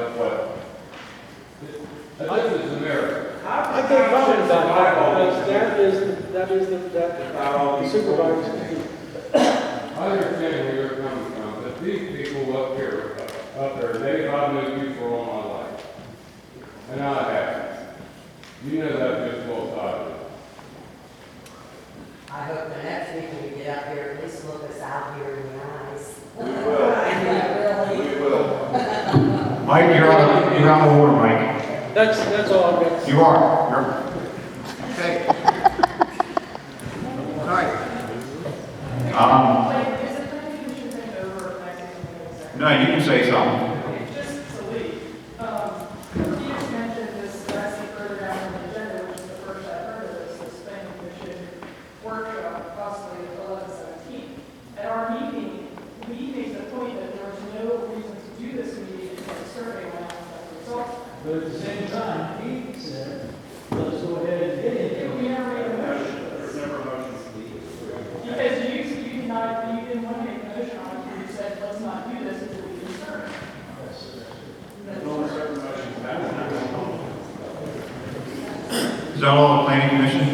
like what? This is America. I can't comment on that, because that is the supervisor's. I understand where you're coming from, but these people up here, up there, I've known you for all my life. And I have. You know that just both sides. I hope the next week when we get up here, at least look us out here in the eyes. We will. Really? We will. Mike, you're on the water, Mike. That's all I've got. You are. Okay. All right. No, you can say something. Just to leave. You just mentioned this grassy further down on the agenda, which is the first I've heard of this planning commission workshop, possibly 11/17. At our meeting, we made the point that there was no reason to do this meeting until the survey went out as a result. But at the same time, he said, let's go ahead and get it. We never made a motion. There's never a motion. Because you didn't want to make a motion on it, you said, let's not do this until we can survey. Is that all the planning commission?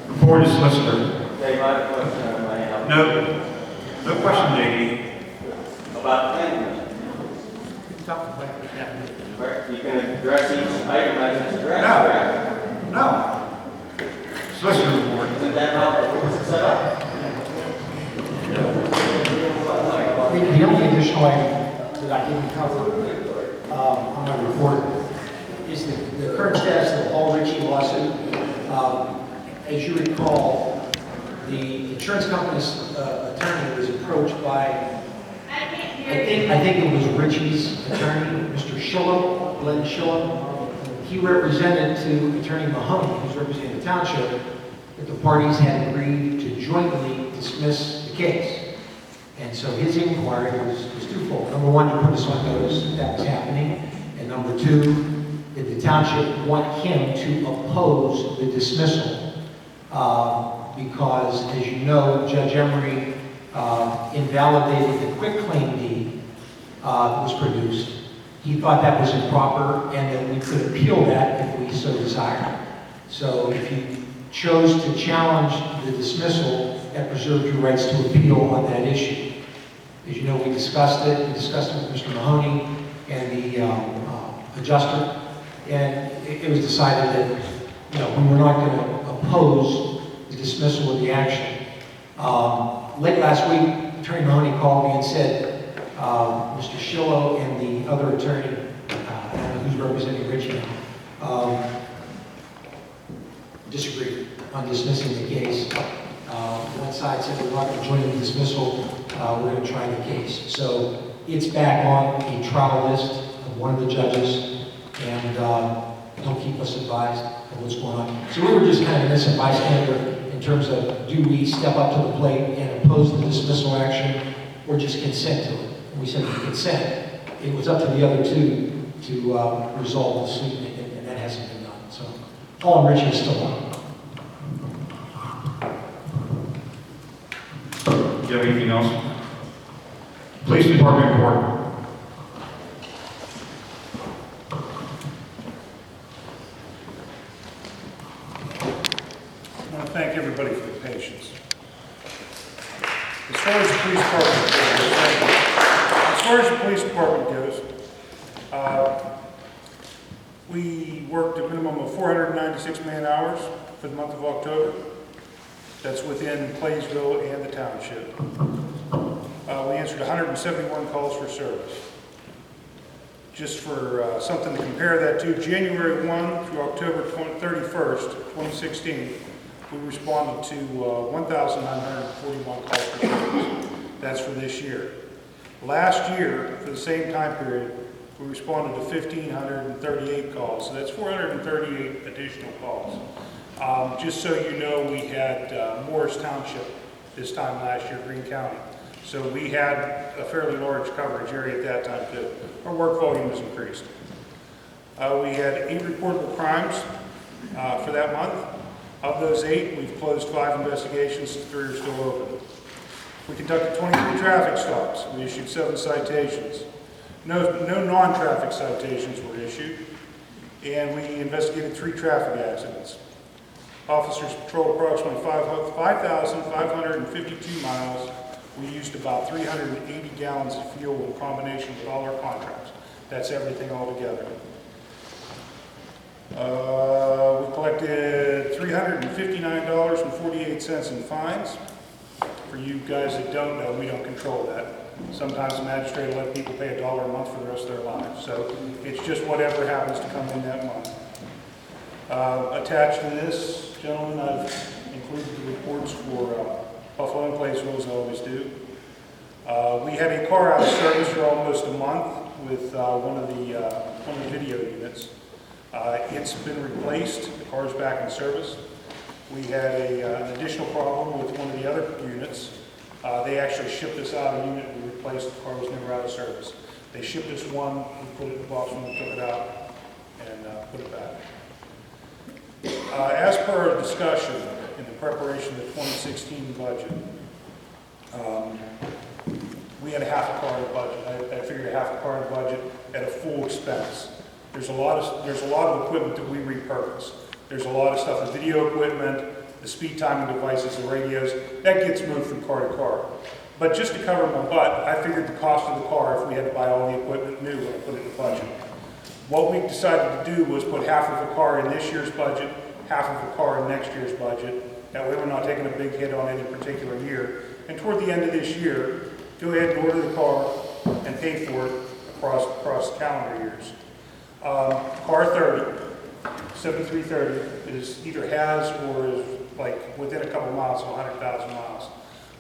Report to solicitor. Dave, I have a question on my end. No question, JD. About the planning commission. Where you can address each item as it's addressed. No. Solicitor report. Isn't that how it's set up? The only additional item that I didn't cover on my report is the current status of the Paul Ritchie lawsuit. As you recall, the insurance company's attorney was approached by, I think it was Ritchie's attorney, Mr. Schillo, Glenn Schillo. He represented to Attorney Mahoney, who's representing the township, that the parties had agreed to jointly dismiss the case. And so his inquiry was twofold. Number one, to put us on notice that that was happening. And number two, did the township want him to oppose the dismissal? Because, as you know, Judge Emery invalidated the quitclaim deed that was produced. He thought that was improper and that we could appeal that if we so desired. So if you chose to challenge the dismissal, that preserved your rights to appeal on that issue. As you know, we discussed it with Mr. Mahoney and the adjuster, and it was decided that we were not going to oppose the dismissal of the action. Late last week, Attorney Mahoney called me and said Mr. Schillo and the other attorney, who's representing Ritchie, disagreed on dismissing the case. One side said we're not going to join in the dismissal, we're going to try the case. So it's back on a trial list of one of the judges, and he'll keep us advised of what's going on. So we were just kind of innocent bystander in terms of, do we step up to the plate and oppose the dismissal action or just consent to it? And we said we consent. It was up to the other two to resolve the suit, and that hasn't been done. So Paul and Ritchie is still on. Do you have anything else? Police Department report. I want to thank everybody for their patience. As far as the police department goes, we worked a minimum of 496 man hours for the month of October. That's within Claysville and the township. We answered 171 calls for service. Just for something to compare that to, January 1 through October 31st, 2016, we responded to 1,941 calls for service. That's for this year. Last year, for the same time period, we responded to 1,538 calls. So that's 438 additional calls. Just so you know, we had Morris Township this time last year, Greene County. So we had a fairly large coverage area at that time too. Our work volume was increased. We had 8 reportable crimes for that month. Of those 8, we've closed 5 investigations, 3 are still open. We conducted 23 traffic stops. We issued 7 citations. No non-traffic citations were issued, and we investigated 3 traffic accidents. Officers patrolled approximately 5,552 miles. We used about 380 gallons of fuel in combination with all our contracts. That's everything all together. We collected $359.48 in fines. For you guys that don't know, we don't control that. Sometimes the magistrate will let people pay $1 a month for the rest of their lives. So it's just whatever happens to come in that month. Attached to this, gentlemen, I've included the reports for Buffalo and Placerville, as I always do. We had a car out of service for almost a month with one of the video units. It's been replaced. The car's back in service. We had an additional problem with one of the other units. They actually shipped us out a unit we replaced. The car was never out of service. They shipped us one, we put it in the box when we took it out, and put it back. As per our discussion in the preparation of the 2016 budget, we had a half a car in the budget. I figured a half a car in the budget at a full expense. There's a lot of equipment that we repurpose. There's a lot of stuff, the video equipment, the speed timing devices, the radios, that gets moved from car to car. But just to cover my butt, I figured the cost of the car, if we had to buy all the equipment new, when I put it in the budget. What we decided to do was put half of the car in this year's budget, half of the car in next year's budget. That way we're not taking a big hit on any particular year. And toward the end of this year, go ahead and order the car and pay for it across calendar years. Car 30, 7330, is either has or is like within a couple miles of 100,000 miles.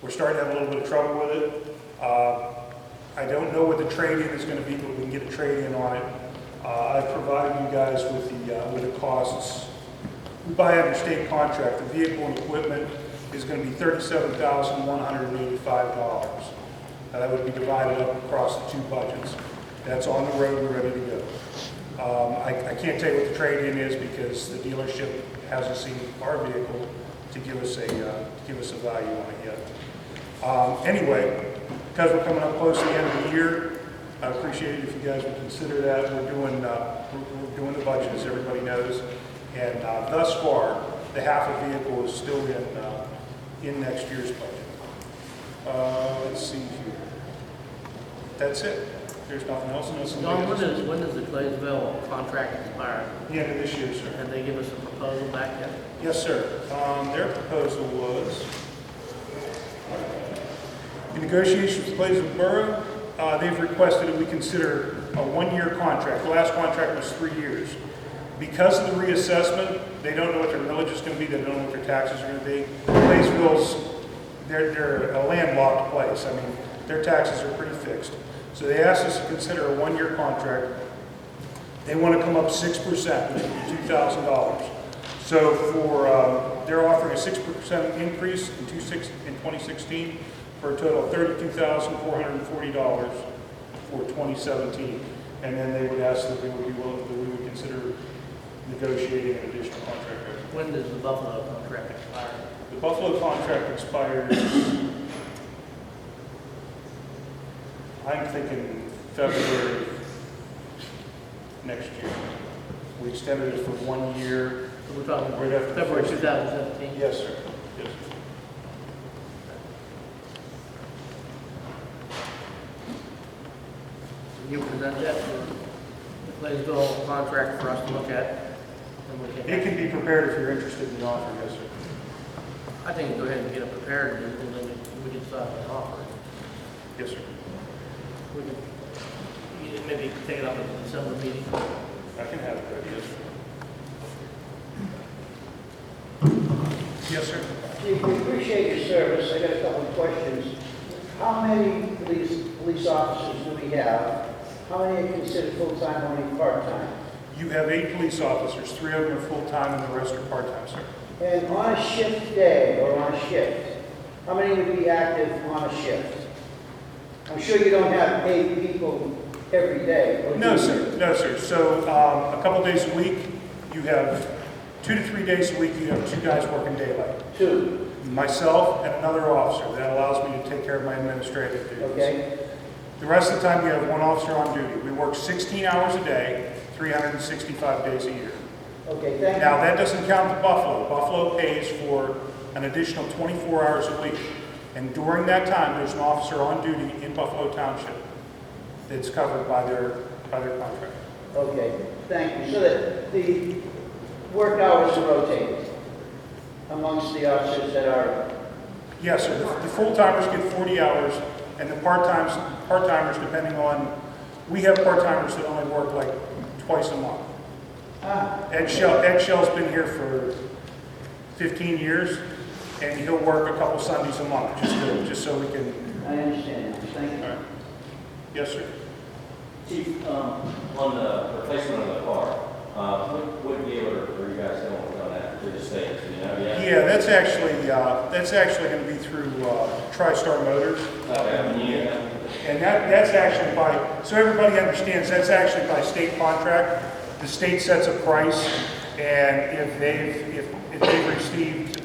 We're starting to have a little bit of trouble with it. I don't know what the trade-in is going to be, but we can get a trade-in on it. I've provided you guys with the costs. We buy under state contract. The vehicle and equipment is going to be $37,185. Now that would be divided up across the 2 budgets. That's on the road and ready to go. I can't tell you what the trade-in is because the dealership hasn't seen our vehicle to give us a value on it yet. Anyway, because we're coming up close to the end of the year, I appreciate it if you guys would consider that. We're doing the budget, as everybody knows, and thus far, the half of vehicle is still in next year's budget. Let's see here. That's it. There's nothing else. Don, when does the Claysville contract expire? The end of this year, sir. And they give us a proposal back yet? Yes, sir. Their proposal was, in negotiations with Claysville Borough, they've requested that we consider a 1-year contract. The last contract was 3 years. Because of the reassessment, they don't know what their millage is going to be. They don't know what their taxes are going to be. Claysville's, they're a landlocked place. I mean, their taxes are pretty fixed. So they asked us to consider a 1-year contract. They want to come up 6%, which would be $2,000. So they're offering a 6% increase in 2016 for a total of $32,440 for 2017. And then they would ask that we would consider negotiating an additional contract. When does the Buffalo contract expire? The Buffalo contract expires, I'm thinking February next year. We extended it for 1 year. So we're talking Right after the February first- 2017? Yes, sir. Yes. You present that to the Claysville contract for us to look at? And we It can be prepared if you're interested in the offer, yes, sir. I think go ahead and get it prepared and then we can decide on the offer. Yes, sir. We can maybe take it up at the December meeting. I can have it ready, yes, sir. Yes, sir. Chief, we appreciate your service. I got a couple of questions. How many police officers do we have? How many are considered full-time, how many part-time? You have 8 police officers, 3 of them are full-time and the rest are part-time, sir. And on a shift day or on a shift, how many would be active on a shift? I'm sure you don't have paid people every day. or No, do you? sir. No, sir. So a couple days a week, you have 2 to 3 days a week, you have 2 guys working daylight. 2, Myself and another officer. That allows me to take care of my administrative duties. okay? The rest of the time, we have one officer on duty. We work 16 hours a day, 365 days a year. Okay, thank you. Now, that doesn't count the Buffalo. Buffalo pays for an additional 24 hours a week. And during that time, there's an officer on duty in Buffalo Township that's covered by their contract. Okay, thank you. So that the work hours are rotated amongst the officers that are, Yes, sir. The full-timers get 40 hours, and the part-timers, depending on, we have part-timers that only work like twice a month. Ed Shell's been here for 15 years, and he'll work a couple Sundays a month, just so we can. I understand. Thank you. All right. Yes, sir. Chief, on the replacement of the car, what dealer are you guys going with on that through the state? Do you know yet? Yeah, that's actually going to be through TriStar Motors. Okay, And that's actually by, so everybody understands, that's actually by state contract. The state sets a price, and if they've received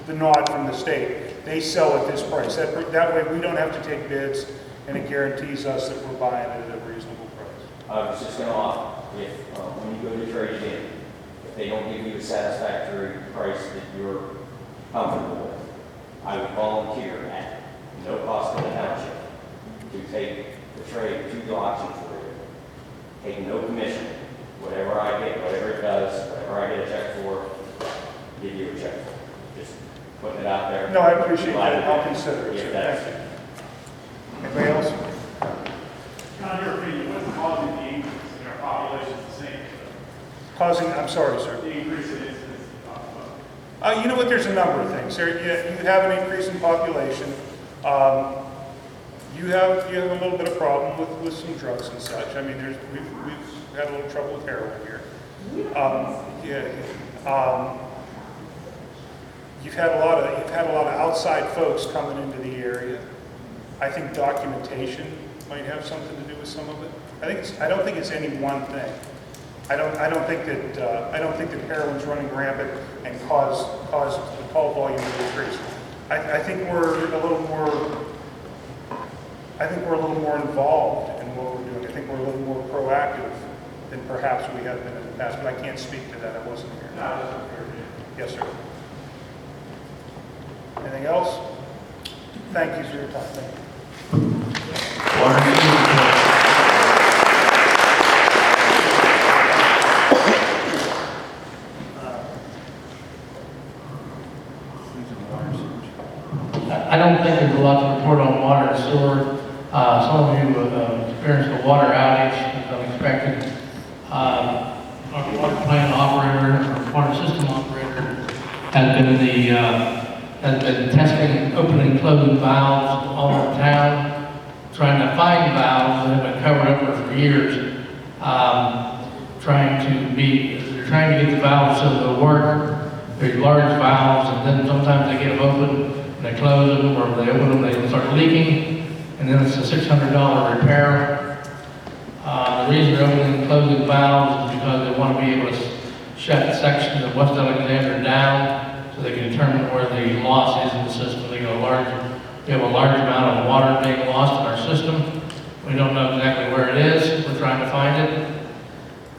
the nod from the state, they sell at this price. That way we don't have to take bids, and it guarantees us that we're buying it at a reasonable price. I was just going to offer, if when you go to trade in, if they don't give you a satisfactory price that you're comfortable with, I would volunteer at no cost to the township to take the trade to the auction for you, take no commission. Whatever I get, whatever it does, whatever I get a check for, give you a check for. Just putting it out there. No, I appreciate that. I'll consider it, sir. Thank you. Anybody else? In your opinion, what's causing the increase in our population the same? I'm sorry, sir. The increase in incidents you talked about? You know what, there's a number of things. You have an increase in population. You have a little bit of problem with some drugs and such. I mean, we've had a little trouble with heroin here. You've had a lot of outside folks coming into the area. I think documentation might have something to do with some of it. I don't think it's any one thing. I don't think that heroin's running rampant and caused the call volume to increase. I think we're a little more involved in what we're doing. I think we're a little more proactive than perhaps we have been in the past, but I can't speak to that. I wasn't here. Yes, sir. Anything else? Thank you for your time. Thank you. I don't think there's a lot to report on water and sewer. Some of you experienced a water outage as unexpected. Our water plant operator, our water system operator, has been testing opening and closing valves all over town, trying to find valves that have been covered over for years. They're trying to get the valves so they'll work. There's large valves, and then sometimes they get them open, and they close them, or they open them, they start leaking, and then it's a $600 repair. The reason they're opening and closing valves is because they want to be able to shut sections of West Alexander down so they can determine where the loss is in the system. We have a large amount of water being lost in our system. We don't know exactly where it is. We're trying to find it.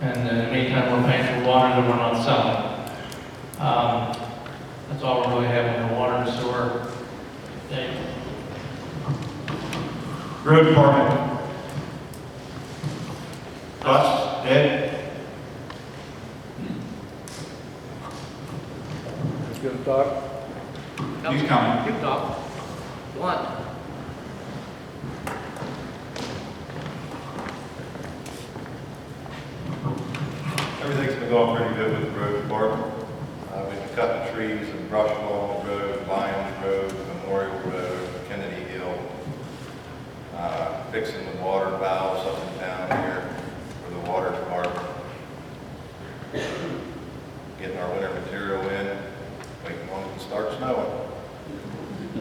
And in the meantime, we're paying for water that we're not selling. That's all we really have on the water and sewer. Road Department. Bus, Ed? Good talk. He's coming. You talk. One. Everything's been going pretty good with the road department. We've been cutting trees and brush along the road, Lyons Road, Memorial Road, Kennedy Hill, fixing the water valves up and down here for the water department, getting our winter material in, waiting on it to start snowing.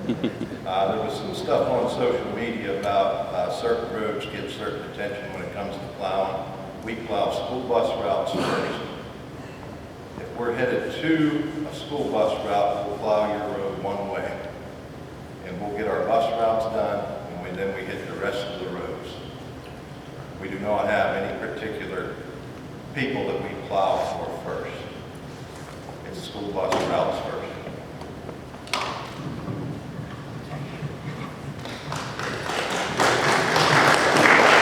There was some stuff on social media about certain roads get certain attention when it comes to plowing. We plow school bus routes first. If we're headed to a school bus route, we'll plow your road one way. And we'll get our bus routes done, and then we hit the rest of the road. not have any particular people that we plow for first. It's school bus routes first.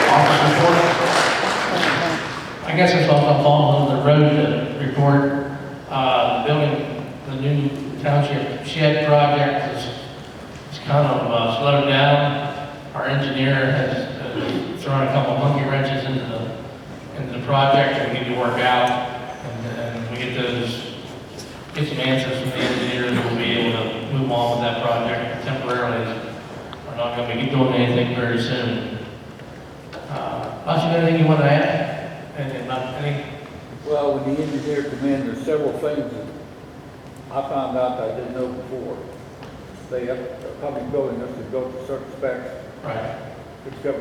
Office report. I guess it's also falls under the road report. Building the new township shed project is kind of slowed down. Our engineer has thrown a couple monkey wrenches into the project that we need to work out, and we get some answers from the engineers, and we'll be able to move on with that project temporarily. We're not going to be doing anything very soon. Boss, you got anything you want to add? Any? Well, when the engineer come in, there's several things that I found out that I didn't know before. They have a public building that's built to certain specs. Right. It's got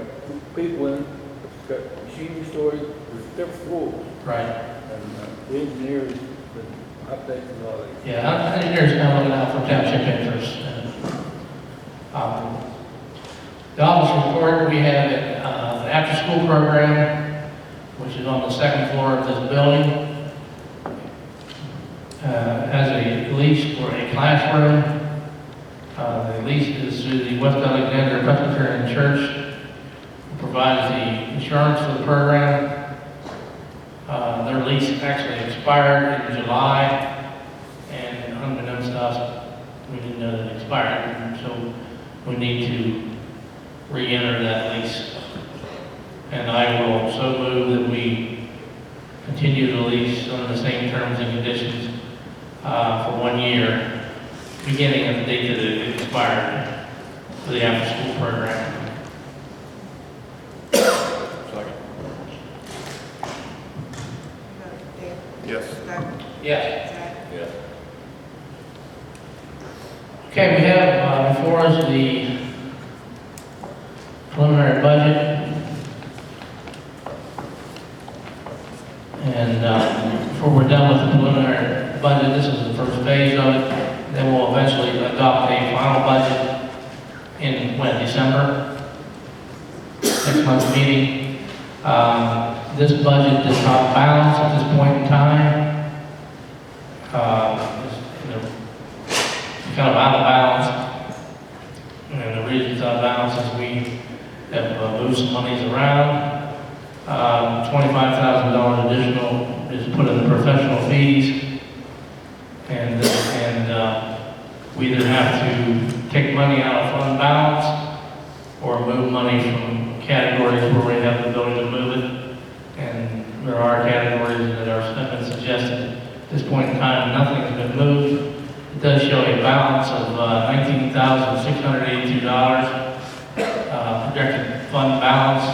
people in it, it's got machinery storage, there's different rules. Right. And the engineers been updating all that. Yeah, engineers kind of looking out for township interests. The office report, we have an after-school program, which is on the second floor of this building. Has a lease for a classroom. The lease is through the West Alexander Presbyterian Church, who provides the insurance for the program. Their lease actually expired in July, and unbeknownst to us, we didn't know that it expired, and so we need to re-enter that lease. And I will so move that we continue the lease on the same terms and conditions for 1 year, beginning at the date that it expired for the after-school program. Second. Yes. Yes. Yes. Okay, we have before us the preliminary budget. And before we're done with the preliminary budget, this is the first phase of it. Then we'll eventually adopt a final budget in December, next month's meeting. This budget does not balance at this point in time. It's kind of out of balance. And the reason it's out of balance is we have moved some monies around. $25,000 additional is put in the professional fees, and we either have to take money out of fund balance or move money from categories where we have the ability to move it. And there are categories that have been suggested. At this point in time, nothing has been moved. It does show a balance of $19,682 projected fund balance.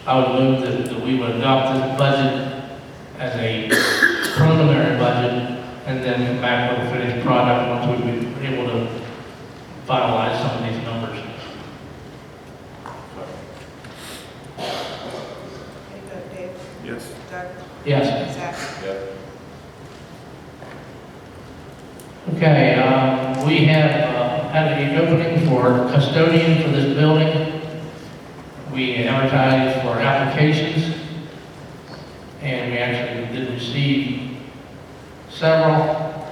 I would move that we would adopt this budget as a preliminary budget and then come back with a finished product once we've been able to finalize some of these numbers. Yes. Yes. Yes. Okay, we have had an opening for custodian for this building. We advertised for applications, and we actually did receive several.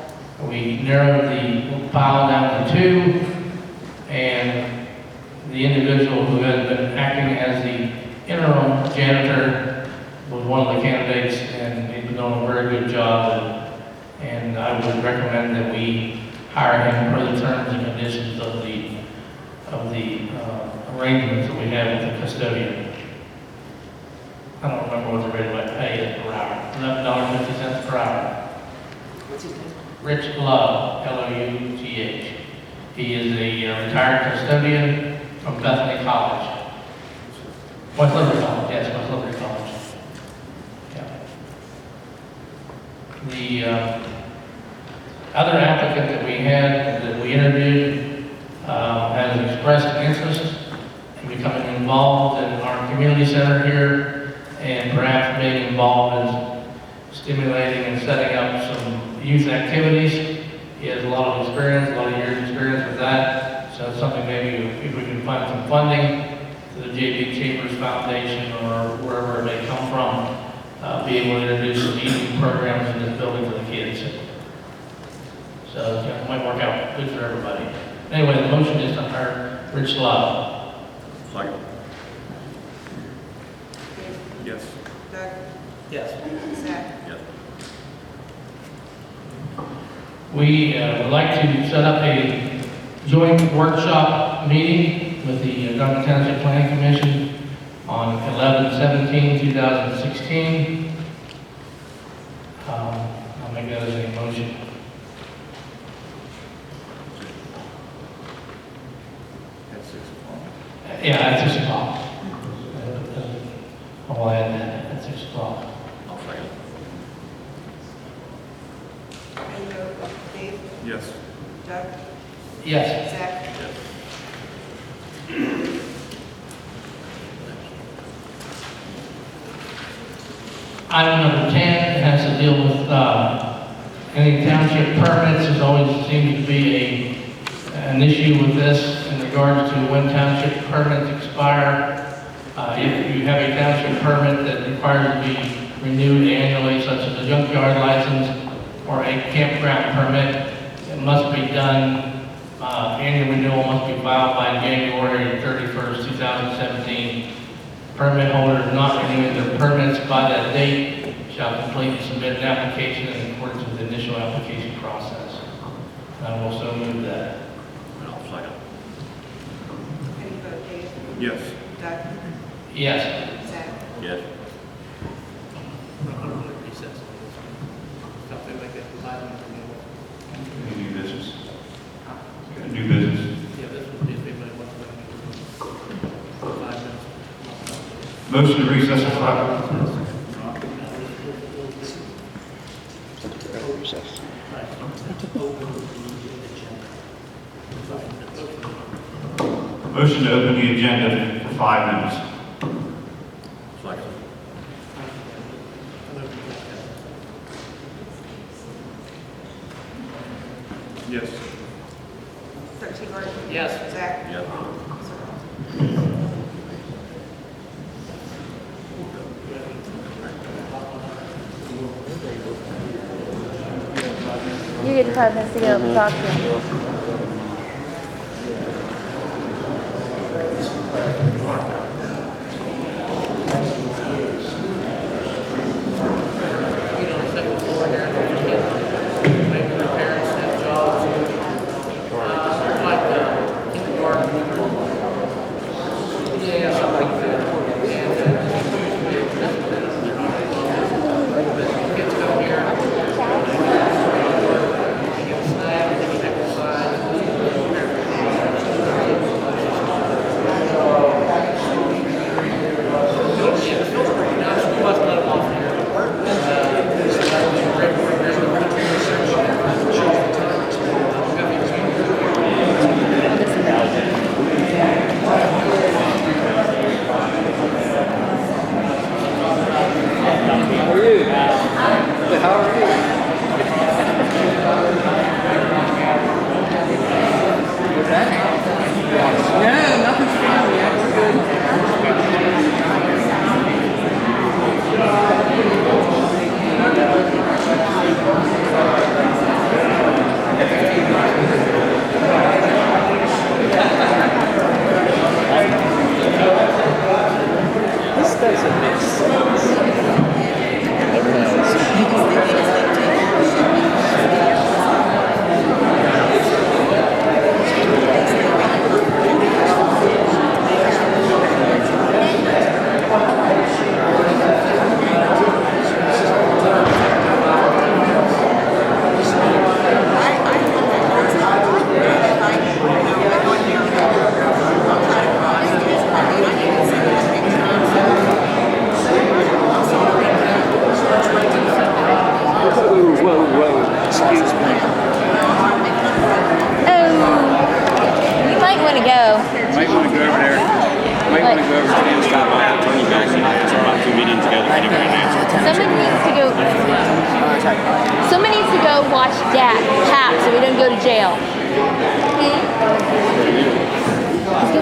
We narrowed the pile down to 2, and the individual who had been acting as the interim janitor was one of the candidates, and he's been doing a very good job, and I would recommend that we hire him per the terms and conditions of the arrangements that we have with the custodian. I don't remember what the rate of pay is per hour. $11.50 per hour. What's his name? Rich Love, L-O-U-G-H. He is a retired custodian from Bethany College. West Liberty College, yes, West Liberty College. Yeah. The other applicant that we had, that we interviewed, has expressed interest in becoming involved in our community center here and perhaps being involved in stimulating and setting up some youth activities. He has a lot of experience, a lot of years experience with that. So it's something maybe if we can find some funding to the JB Chambers Foundation or wherever they come from, be able to introduce some evening programs in this building for the kids. So it might work out good for everybody. Anyway, the motion is to hire Rich Love. Second. Yes. Doug? Yes. Zach? Yes. We would like to set up a joint workshop meeting with the Donegal Township Planning Commission on 11/17/2016. I'll make that as a motion. At 6 o'clock. Yeah, at 6 o'clock. I'll add that at 6 o'clock. I'll second. How you vote? Dave? Yes. Doug? Yes. Zach? Yes. Item number 10 has to deal with any township permits. There always seems to be an issue with this in regards to when township permits expire. If you have a township permit that requires to be renewed annually, such as a junkyard license or a campground permit, it must be done, annual renewal must be filed by January 31st, 2017. Permit holders not renewing their permits by that date shall complete and submit an application in accordance with the initial application process. I will so move that. I'll second. How you vote? Dave? Yes. Doug? Yes. Zach? Yes. New business. New business. Motion to recess at 5. Motion to open the agenda for 5 minutes. Second. Yes. 13 Gordon? Yes. Zach? Yes. You get 5 minutes to get up and talk to him. Someone needs to go watch Dad, Pat, so we don't go to jail. Okay? Let's go.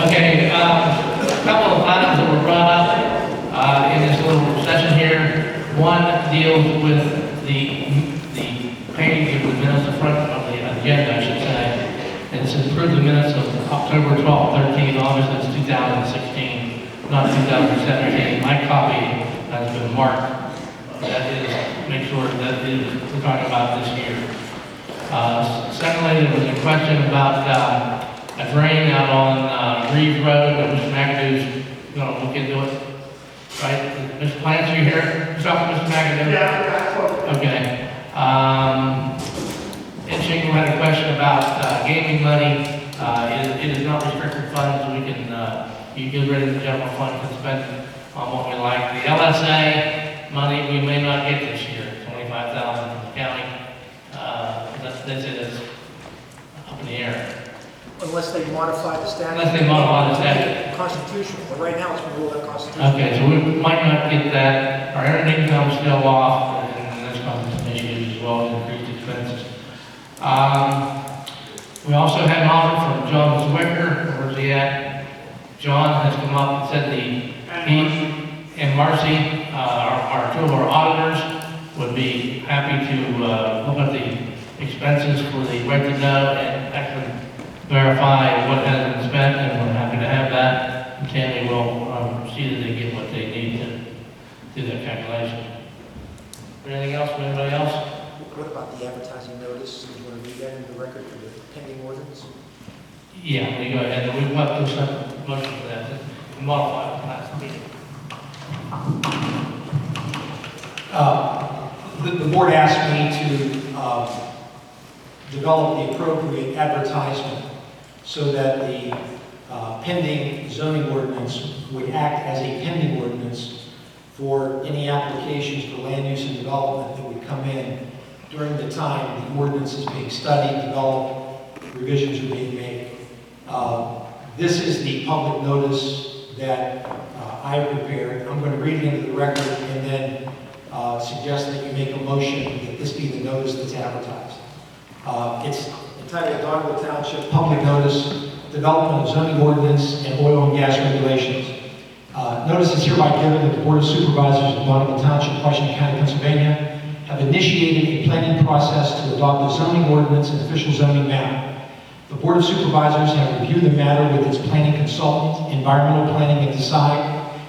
Okay, a couple of items that were brought up in this little session here. One deals with the page of the minutes, the front of the agenda, I should say. And it's approved the minutes of October 12th, 13th, August, it's 2016, not 2017. My copy has been marked. That is, make sure that is, we're talking about this year. Secondly, there was a question about a drain out on Reeves Road, that Mr. McAdoo's going to look into it. Right? Mr. Plants, you here? Mr. McAdoo? Yeah. Okay. And Shingle had a question about gaming money. It is not restricted funds. We can, you get rid of the general fund and spend it on what we like. The LSA money we may not get this year, $25,000 from the county. That's it, it's up in the air. Unless they modify the statute. Unless they modify the statute. Constitutional, but right now it's been ruled unconstitutional. Okay, so we might not get that. Our earned income's still off, and that's causing some issues as well as increased expenses. We also had an offer from John Zwicker. Where's he at? John has come up and said he and Marcy, our two of our auditors, would be happy to look at the expenses for the right to know and actually verify what has been spent, and we're happy to have that. And Tammy will see that they get what they need to do that calculation. Anything else from anybody else? What about the advertising notice? Do you want to read that into the record for the pending ordinance? Yeah, we go ahead. We've got to some motion for that. Modify the last meeting. The board asked me to develop the appropriate advertisement so that the pending zoning ordinance would act as a pending ordinance for any applications for land use and development that would come in during the time the ordinance is being studied, developed, revisions are being made. This is the public notice that I prepared. I'm going to read it into the record and then suggest that you make a motion that this be the notice that's advertised. It's entitled Donegal Township Public Notice, Development of Zoning Ordinance and Oil and Gas Regulations. Notice is hereby given that the Board of Supervisors of Donegal Township, Washington County, Pennsylvania, have initiated a planning process to adopt a zoning ordinance and official zoning map. The Board of Supervisors have reviewed the matter with its planning consultant, Environmental Planning and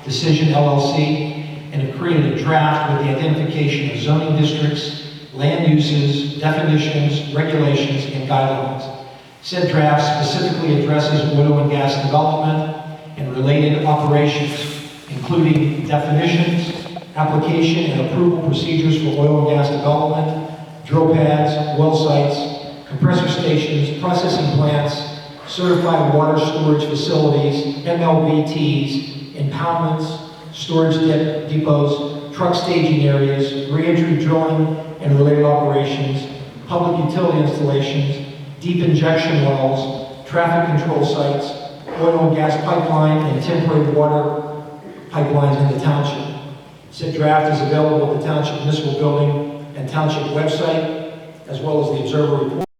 Decision LLC, and have created a draft with the identification of zoning districts, land uses, definitions, regulations, and guidelines. Said draft specifically addresses oil and gas development and related operations, including definitions, application and approval procedures for oil and gas development, drill pads, well sites, compressor stations, processing plants, certified water storage facilities, MLBTs, impoundments, storage depots, truck staging areas, re-entry drilling and related operations, public utility installations, deep injection wells, traffic control sites, oil and gas pipeline, and temporary water pipelines in the township. Said draft is available at the Township Municipal Building and Township website, as well as the Observer Report.